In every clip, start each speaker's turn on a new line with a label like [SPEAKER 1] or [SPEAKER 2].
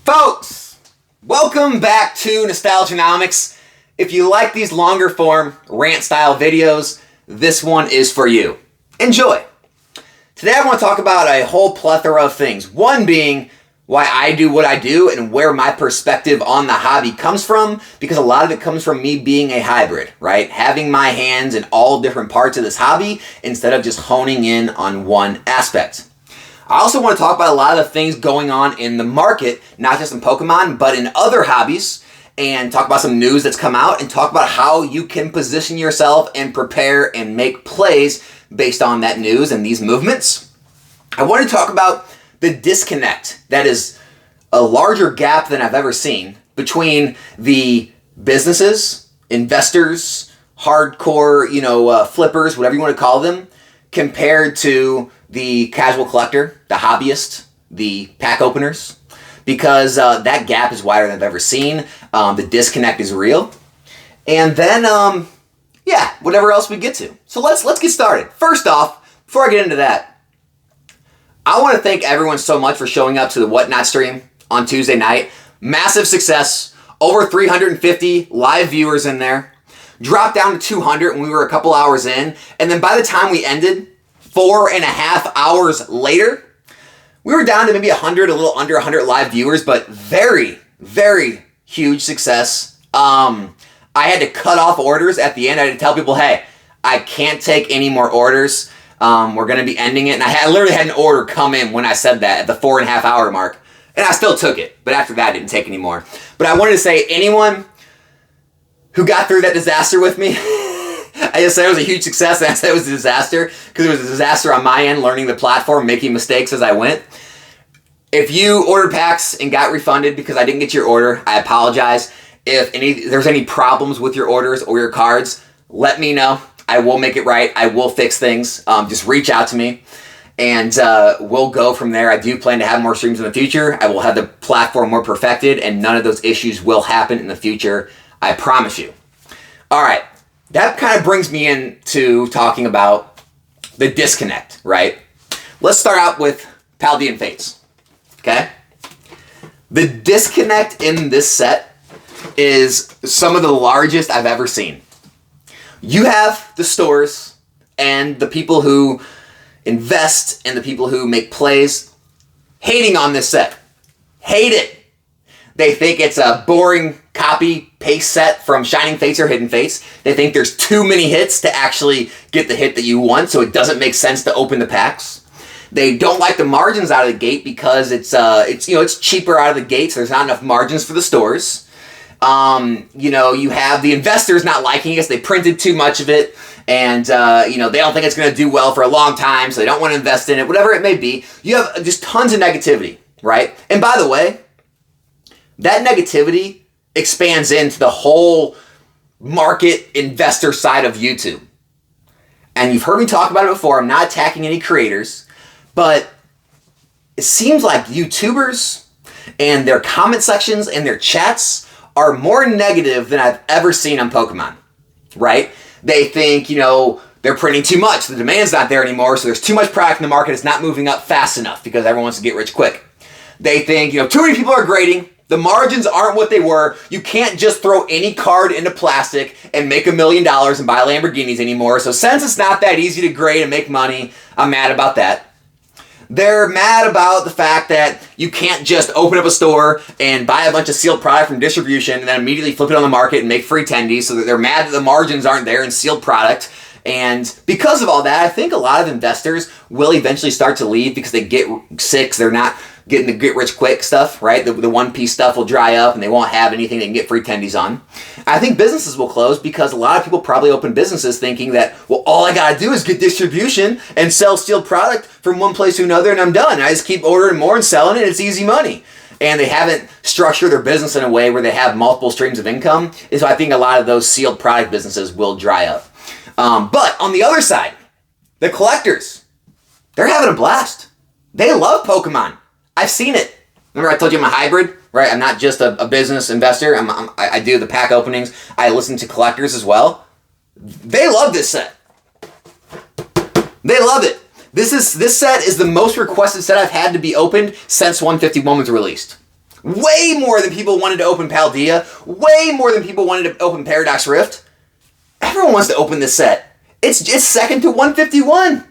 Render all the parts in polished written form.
[SPEAKER 1] Folks, welcome back to Nostalgianomics. If you like these longer form rant style videos, this one is for you. Enjoy. Today I want to talk about a whole plethora of things. One being why I do what I do and where my perspective on the hobby comes from, because a lot of it comes from me being a hybrid, right? Having my hands in all different parts of this hobby instead of just honing in on one aspect. I also want to talk about a lot of the things going on in the market, not just in Pokemon, but in other hobbies, and talk about some news that's come out and talk about how you can position yourself and prepare and make plays based on that news and these movements. I want to talk about the disconnect that is a larger gap than I've ever seen between the businesses, investors, hardcore, flippers, whatever you want to call them, compared to the casual collector, the hobbyist, the pack openers, because that gap is wider than I've ever seen. The disconnect is real. And then, whatever else we get to. So let's get started. First off, before I get into that, I want to thank everyone so much for showing up to the Whatnot stream on Tuesday night. Massive success. Over 350 live viewers in there. Dropped down to 200 when we were a couple hours in. And then by the time we ended, 4.5 hours later, we were down to maybe 100, a little under 100 live viewers, but very, very huge success. I had to cut off orders at the end. I had to tell people, hey, I can't take any more orders. We're going to be ending it. And I literally had an order come in when I said that at the 4.5 hour mark. And I still took it. But after that, I didn't take any more. But I wanted to say, anyone who got through that disaster with me, I just said it was a huge success, and I said it was a disaster because it was a disaster on my end, learning the platform, making mistakes as I went. If you ordered packs and got refunded because I didn't get your order, I apologize. If there's any problems with your orders or your cards, let me know. I will make it right. I will fix things. Just reach out to me, and we'll go from there. I do plan to have more streams in the future. I will have the platform more perfected, and none of those issues will happen in the future. I promise you. All right. That kind of brings me into talking about the disconnect, right? Let's start out with Paldean Fates, okay? The disconnect in this set is some of the largest I've ever seen. You have the stores and the people who invest and the people who make plays hating on this set. Hate it. They think it's a boring copy-paste set from Shining Fates or Hidden Fates. They think there's too many hits to actually get the hit that you want, so it doesn't make sense to open the packs. They don't like the margins out of the gate because it's cheaper out of the gate, so there's not enough margins for the stores. You have the investors not liking it because they printed too much of it, and they don't think it's going to do well for a long time, so they don't want to invest in it, whatever it may be. You have just tons of negativity, right? And by the way, that negativity expands into the whole market investor side of YouTube. And you've heard me talk about it before. I'm not attacking any creators, but it seems like YouTubers and their comment sections and their chats are more negative than I've ever seen on Pokemon, right? They think, they're printing too much. The demand's not there anymore, so there's too much product in the market. It's not moving up fast enough because everyone wants to get rich quick. They think, too many people are grading. The margins aren't what they were. You can't just throw any card into plastic and make $1 million and buy Lamborghinis anymore. So since it's not that easy to grade and make money, I'm mad about that. They're mad about the fact that you can't just open up a store and buy a bunch of sealed product from distribution and then immediately flip it on the market and make free tendies. So that they're mad that the margins aren't there in sealed product. And because of all that, I think a lot of investors will eventually start to leave because they get sick. They're not getting the get rich quick stuff, right? The One Piece stuff will dry up and they won't have anything they can get free tendies on. I think businesses will close because a lot of people probably open businesses thinking that, well, all I gotta do is get distribution and sell sealed product from one place to another and I'm done. I just keep ordering more and selling it. It's easy money. And they haven't structured their business in a way where they have multiple streams of income. And so I think a lot of those sealed product businesses will dry up. But on the other side, the collectors, they're having a blast. They love Pokemon. I've seen it. Remember I told you I'm a hybrid, right? I'm not just a business investor. I do the pack openings. I listen to collectors as well. They love this set. They love it. This set is the most requested set I've had to be opened since 151 was released. Way more than people wanted to open Paldea. Way more than people wanted to open Paradox Rift. Everyone wants to open this set. It's second to 151.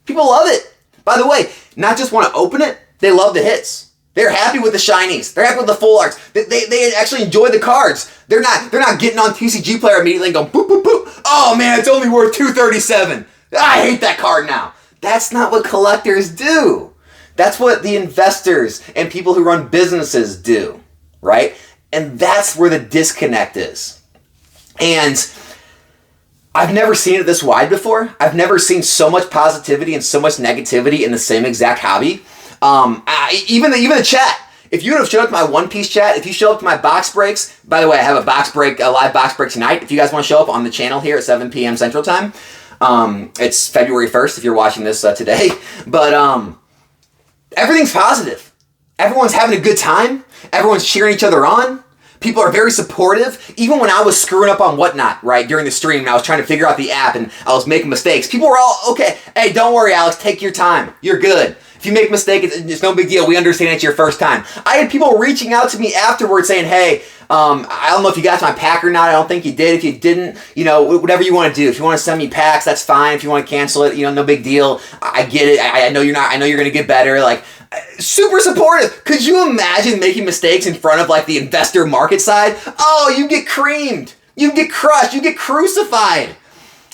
[SPEAKER 1] People love it. By the way, not just want to open it, they love the hits. They're happy with the shinies. They're happy with the full arts. They actually enjoy the cards. They're not getting on TCG Player immediately and going boop boop boop. Oh man, it's only worth 237. I hate that card now. That's not what collectors do. That's what the investors and people who run businesses do, right? And that's where the disconnect is. And I've never seen it this wide before. I've never seen so much positivity and so much negativity in the same exact hobby. Even the chat. If you would have showed up to my One Piece chat, if you show up to my box breaks, by the way, I have a live box break tonight. If you guys want to show up on the channel here at 7 p.m. Central Time, it's February 1st if you're watching this today. But everything's positive. Everyone's having a good time. Everyone's cheering each other on. People are very supportive. Even when I was screwing up on Whatnot, right, during the stream, and I was trying to figure out the app and I was making mistakes, people were all, okay, hey, don't worry, Alex, take your time. You're good. If you make a mistake, it's no big deal. We understand it's your first time. I had people reaching out to me afterwards saying, hey, I don't know if you got to my pack or not. I don't think you did. If you didn't, whatever you want to do. If you want to send me packs, that's fine. If you want to cancel it, no big deal. I get it. I know you're not. I know you're going to get better. Like, super supportive. Could you imagine making mistakes in front of like the investor market side? Oh, you get creamed. You get crushed. You get crucified.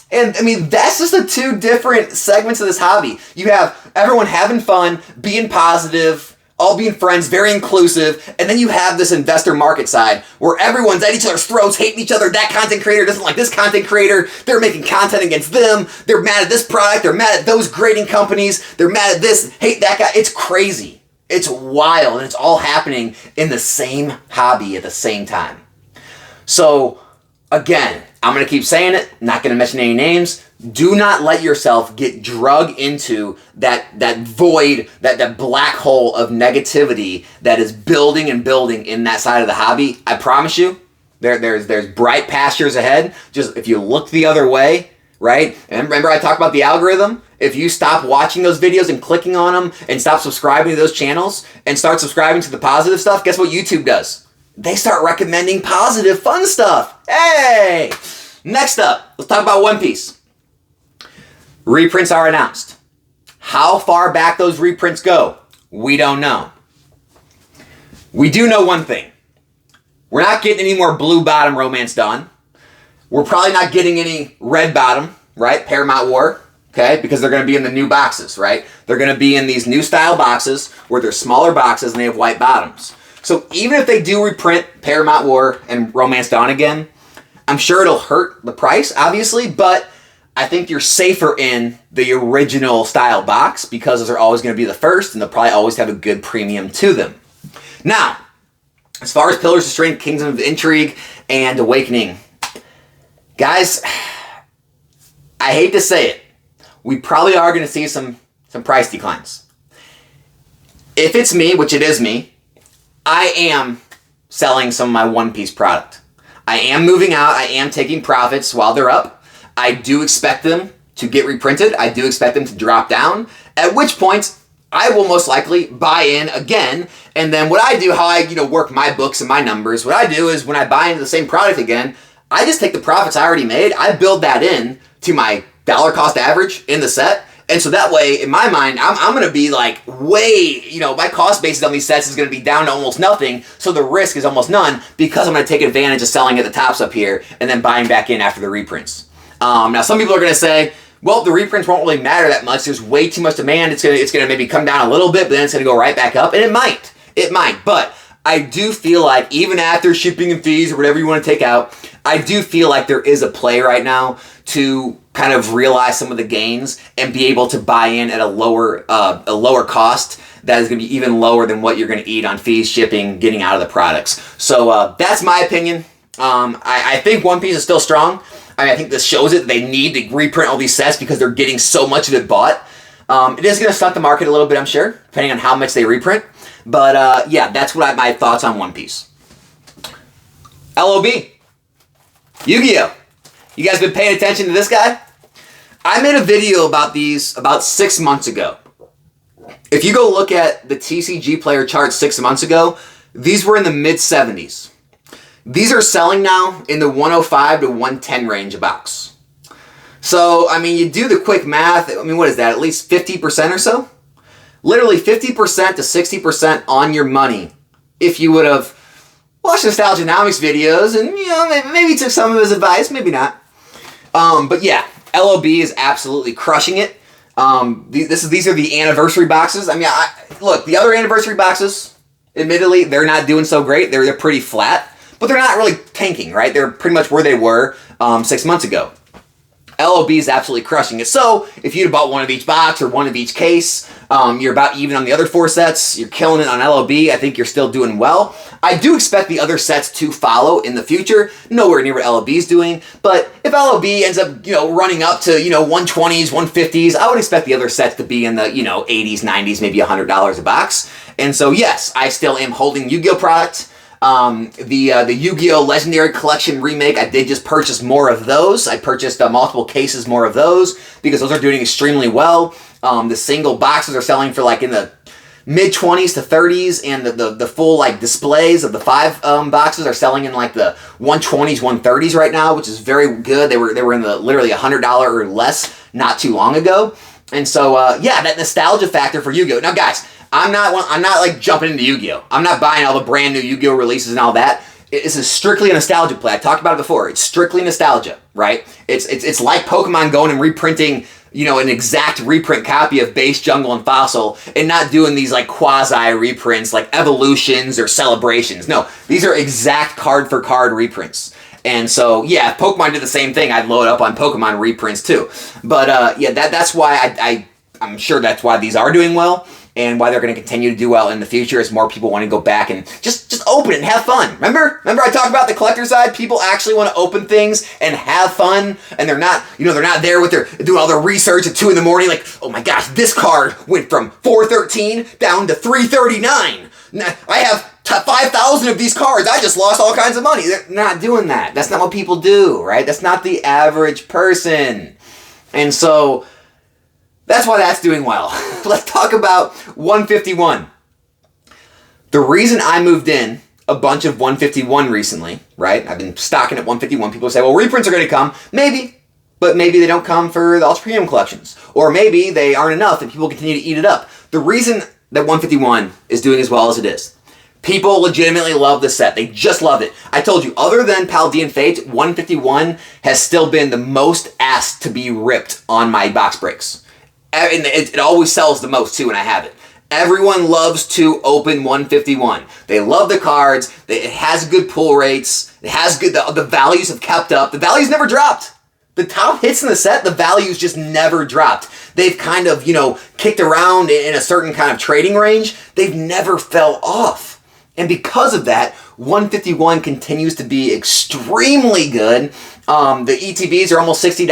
[SPEAKER 1] And I mean, that's just the two different segments of this hobby. You have everyone having fun, being positive, all being friends, very inclusive, and then you have this investor market side where everyone's at each other's throats, hating each other. That content creator doesn't like this content creator. They're making content against them. They're mad at this product. They're mad at those grading companies. They're mad at this, hate that guy. It's crazy. It's wild, and it's all happening in the same hobby at the same time. So, again, I'm going to keep saying it, not going to mention any names. Do not let yourself get drugged into that void, that black hole of negativity that is building and building in that side of the hobby. I promise you, there's bright pastures ahead. Just if you look the other way, right? And remember I talked about the algorithm? If you stop watching those videos and clicking on them and stop subscribing to those channels and start subscribing to the positive stuff, guess what YouTube does? They start recommending positive, fun stuff. Hey! Next up, let's talk about One Piece. Reprints are announced. How far back those reprints go, we don't know. We do know one thing. We're not getting any more Blue Bottom Romance Dawn. We're probably not getting any Red Bottom, right? Paramount War, okay? Because they're going to be in the new boxes, right? They're going to be in these new style boxes where they're smaller boxes and they have white bottoms. So even if they do reprint Paramount War and Romance Dawn again, I'm sure it'll hurt the price, obviously, but I think you're safer in the original style box because those are always going to be the first and they'll probably always have a good premium to them. Now, as far as Pillars of Strength, Kingdom of Intrigue, and Awakening, guys, I hate to say it, we probably are going to see some price declines. If it's me, which it is me, I am selling some of my One Piece product. I am moving out. I am taking profits while they're up. I do expect them to get reprinted. I do expect them to drop down, at which point I will most likely buy in again. And then what I do, how I work my books and my numbers, what I do is when I buy into the same product again, I just take the profits I already made. I build that in to my dollar cost average in the set. And so that way, in my mind, I'm going to be like way, my cost basis on these sets is going to be down to almost nothing. So the risk is almost none because I'm going to take advantage of selling at the tops up here and then buying back in after the reprints. Now, some people are going to say, well, the reprints won't really matter that much. There's way too much demand. It's going to maybe come down a little bit, but then it's going to go right back up. And it might. But I do feel like even after shipping and fees or whatever you want to take out, I do feel like there is a play right now to kind of realize some of the gains and be able to buy in at a lower cost that is going to be even lower than what you're going to eat on fees, shipping, getting out of the products. So that's my opinion. I think One Piece is still strong. I think this shows it. They need to reprint all these sets because they're getting so much of it bought. It is going to stunt the market a little bit, I'm sure, depending on how much they reprint. But yeah, that's my thoughts on One Piece. LOB. Yu-Gi-Oh! You guys been paying attention to this guy? I made a video about these about 6 months ago. If you go look at the TCG player chart 6 months ago, These were in the mid-70s. These are selling now in the 105 to 110 range a box. So, I mean, you do the quick math. I mean, what is that? At least 50% or so? Literally 50% to 60% on your money if you would have watched Nostalgianomics videos and, you know, maybe took some of his advice, maybe not. But yeah, LOB is absolutely crushing it. These are the anniversary boxes. I mean, look, the other anniversary boxes, admittedly, they're not doing so great. They're pretty flat, but they're not really tanking, right? They're pretty much where they were 6 months ago. LOB is absolutely crushing it. So if you'd have bought one of each box or one of each case, you're about even on the other 4 sets. You're killing it on LOB. I think you're still doing well. I do expect the other sets to follow in the future. Nowhere near what LOB is doing. But if LOB ends up, running up to, 120s, 150s, I would expect the other sets to be in the, 80s, 90s, maybe $100 a box. And so, yes, I still am holding Yu-Gi-Oh! Product. The Yu-Gi-Oh! Legendary Collection remake, I did just purchase more of those. I purchased multiple cases more of those because those are doing extremely well. The single boxes are selling for like in the mid-20s to 30s, and the full like displays of the 5 boxes are selling in like the 120s, 130s right now, which is very good. They were in the literally $100 or less not too long ago. And so yeah, that nostalgia factor for Yu-Gi-Oh! Now guys, I'm not like jumping into Yu-Gi-Oh! I'm not buying all the brand new Yu-Gi-Oh! Releases and all that. This is strictly a nostalgia play. I talked about it before. It's strictly nostalgia, right? It's like Pokemon going and reprinting, an exact reprint copy of Base, Jungle, and Fossil, and not doing these like quasi reprints like Evolutions or Celebrations. No, these are exact card for card reprints. And so, yeah, if Pokemon did the same thing, I'd load up on Pokemon reprints too. But yeah, that's why I'm sure that's why these are doing well. And why they're going to continue to do well in the future as more people want to go back and just open it and have fun. Remember I talked about the collector side? People actually want to open things and have fun, and they're not, they're not there with doing all their research at 2 in the morning like, oh my gosh, this card went from 413 down to 339. I have 5,000 of these cards. I just lost all kinds of money. They're not doing that. That's not what people do, right? That's not the average person. And so that's why that's doing well. Let's talk about 151. The reason I moved in a bunch of 151 recently, right? I've been stocking at 151. People say, well, reprints are going to come. Maybe, but maybe they don't come for the Ultra Premium collections. Or maybe they aren't enough and people continue to eat it up. The reason that 151 is doing as well as it is, people legitimately love this set. They just love it. I told you, other than Paldean Fate, 151 has still been the most asked to be ripped on my box breaks. And it always sells the most too when I have it. Everyone loves to open 151. They love the cards. It has good pull rates. It has good. The values have kept up. The values never dropped. The top hits in the set, the values just never dropped. They've kind of, kicked around in a certain kind of trading range. They've never fell off. And because of that, 151 continues to be extremely good. The ETBs are almost $60.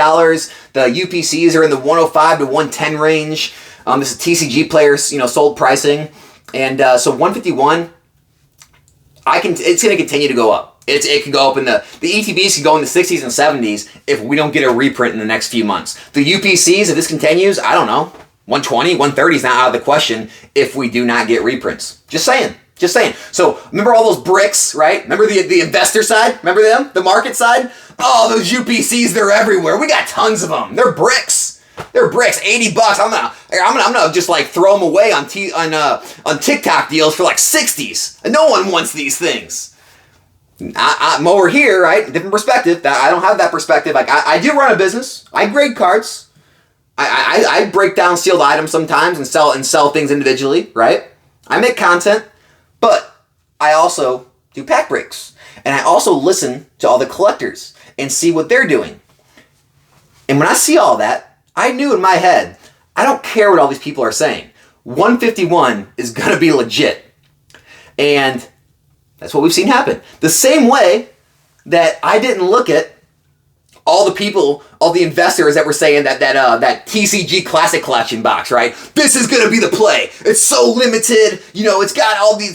[SPEAKER 1] The UPCs are in the 105 to 110 range. This is TCG Players, sold pricing. And so 151, it's going to continue to go up. It can go up in the ETBs can go in the 60s and 70s if we don't get a reprint in the next few months. The UPCs, if this continues, I don't know, 120, 130 is not out of the question if we do not get reprints. Just saying. So remember all those bricks, right? Remember the investor side? Remember them? The market side? Oh, those UPCs, they're everywhere. We got tons of them. They're bricks. $80. I'm gonna just like throw them away on TikTok deals for like 60s. And no one wants these things. I'm over here, right? Different perspective. I don't have that perspective. Like I do run a business. I grade cards. I break down sealed items sometimes and sell things individually, right? I make content. But I also do pack breaks. And I also listen to all the collectors and see what they're doing. And when I see all that, I knew in my head, I don't care what all these people are saying. 151 is going to be legit. And that's what we've seen happen. The same way that I didn't look at all the people, all the investors that were saying that TCG Classic Collection box, right? This is gonna be the play. It's so limited, it's got all the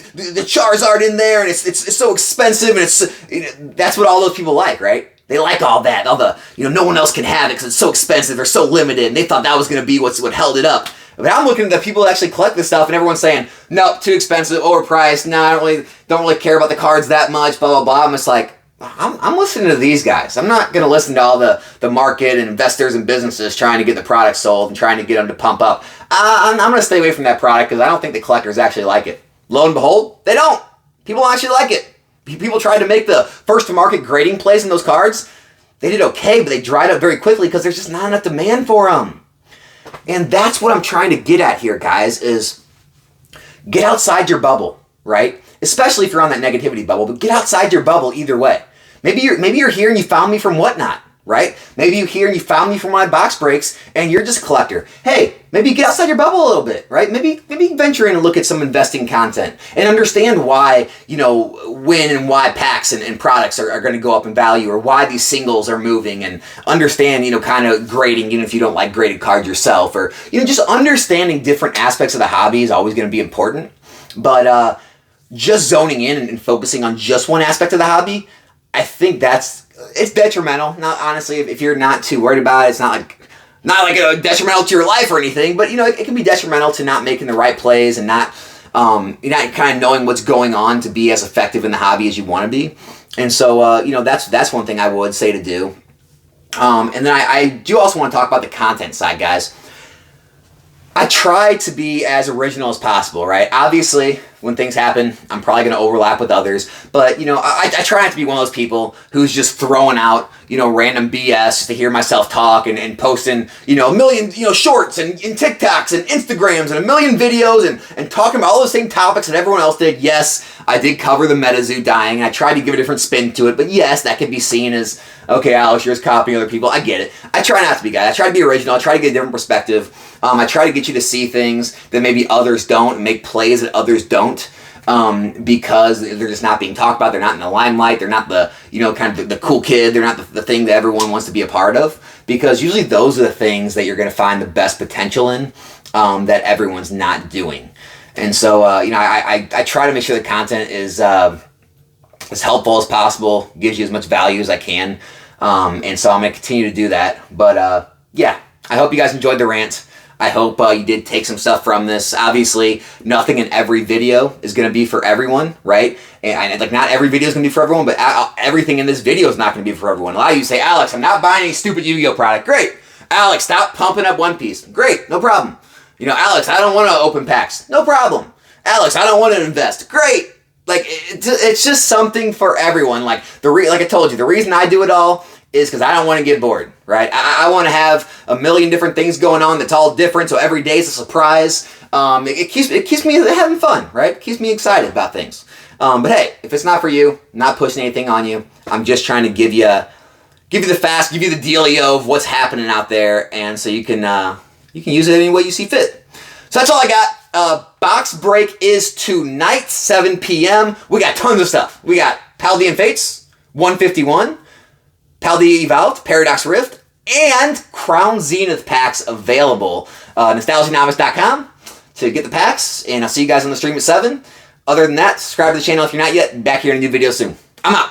[SPEAKER 1] Charizard in there, and it's so expensive, and that's what all those people like, right? They like all that, all the no one else can have it because it's so expensive or so limited, and they thought that was gonna be what held it up. But I'm looking at the people that actually collect this stuff, and everyone's saying, nope, too expensive, overpriced, no, I don't really care about the cards that much, blah, blah, blah. I'm just like, I'm listening to these guys. I'm not going to listen to all the market and investors and businesses trying to get the product sold and trying to get them to pump up. I'm going to stay away from that product because I don't think the collectors actually like it. Lo and behold, they don't. People actually like it. People tried to make the first-to-market grading plays in those cards. They did okay, but they dried up very quickly because there's just not enough demand for them. And that's what I'm trying to get at here, guys, is get outside your bubble, right? Especially if you're on that negativity bubble, but get outside your bubble either way. Maybe you're here and you found me from Whatnot, right? Maybe you're here and you found me from my box breaks and you're just a collector. Hey, maybe get outside your bubble a little bit, right? Maybe venture in and look at some investing content and understand why, when and why packs and products are going to go up in value, or why these singles are moving, and understand, kind of grading, even if you don't like graded cards yourself, or, just understanding different aspects of the hobby is always going to be important. But just zoning in and focusing on just one aspect of the hobby, I think it's detrimental. Now, honestly, if you're not too worried about it, it's not like a detrimental to your life or anything, but it can be detrimental to not making the right plays and not kind of knowing what's going on to be as effective in the hobby as you want to be. And so that's one thing I would say to do. And then I do also want to talk about the content side, guys. I try to be as original as possible, right? Obviously, when things happen, I'm probably going to overlap with others, but, I try not to be one of those people who's just throwing out, random BS to hear myself talk and posting, a million, shorts and TikToks and Instagrams and a million videos and talking about all the same topics that everyone else did. Yes, I did cover the MetaZoo dying, and I tried to give a different spin to it, but yes, that can be seen as, okay, Alex, you're just copying other people. I get it. I try not to be, guys. I try to be original. I try to get a different perspective. I try to get you to see things that maybe others don't, and make plays that others don't, because they're just not being talked about. They're not in the limelight. They're not the, kind of the cool kid. They're not the thing that everyone wants to be a part of, because usually those are the things that you're going to find the best potential in, that everyone's not doing. And so, I try to make sure the content is as helpful as possible, gives you as much value as I can. And so I'm going to continue to do that. But, yeah, I hope you guys enjoyed the rant. I hope you did take some stuff from this. Obviously, nothing in every video is going to be for everyone, right? And not every video is going to be for everyone, but everything in this video is not going to be for everyone. A lot of you say, Alex, I'm not buying any stupid Yu-Gi-Oh product. Great. Alex, stop pumping up One Piece. Great. No problem. Alex, I don't want to open packs. No problem. Alex, I don't want to invest. Great. It's just something for everyone. Like I told you, the reason I do it all is because I don't want to get bored, right? I want to have a million different things going on that's all different, so every day is a surprise. It keeps me having fun, right? It keeps me excited about things. But hey, if it's not for you, I'm not pushing anything on you. I'm just trying to give you the facts, give you the dealio of what's happening out there, and so you can use it any way you see fit. So that's all I got. Box break is tonight, 7 p.m. We got tons of stuff. We got Paldean Fates, 151. Paldea Evolved, Paradox Rift, and Crown Zenith packs available. NostalgiaNovice.com to get the packs, and I'll see you guys on the stream at 7. Other than that, subscribe to the channel if you're not yet. Back here in a new video soon. I'm out.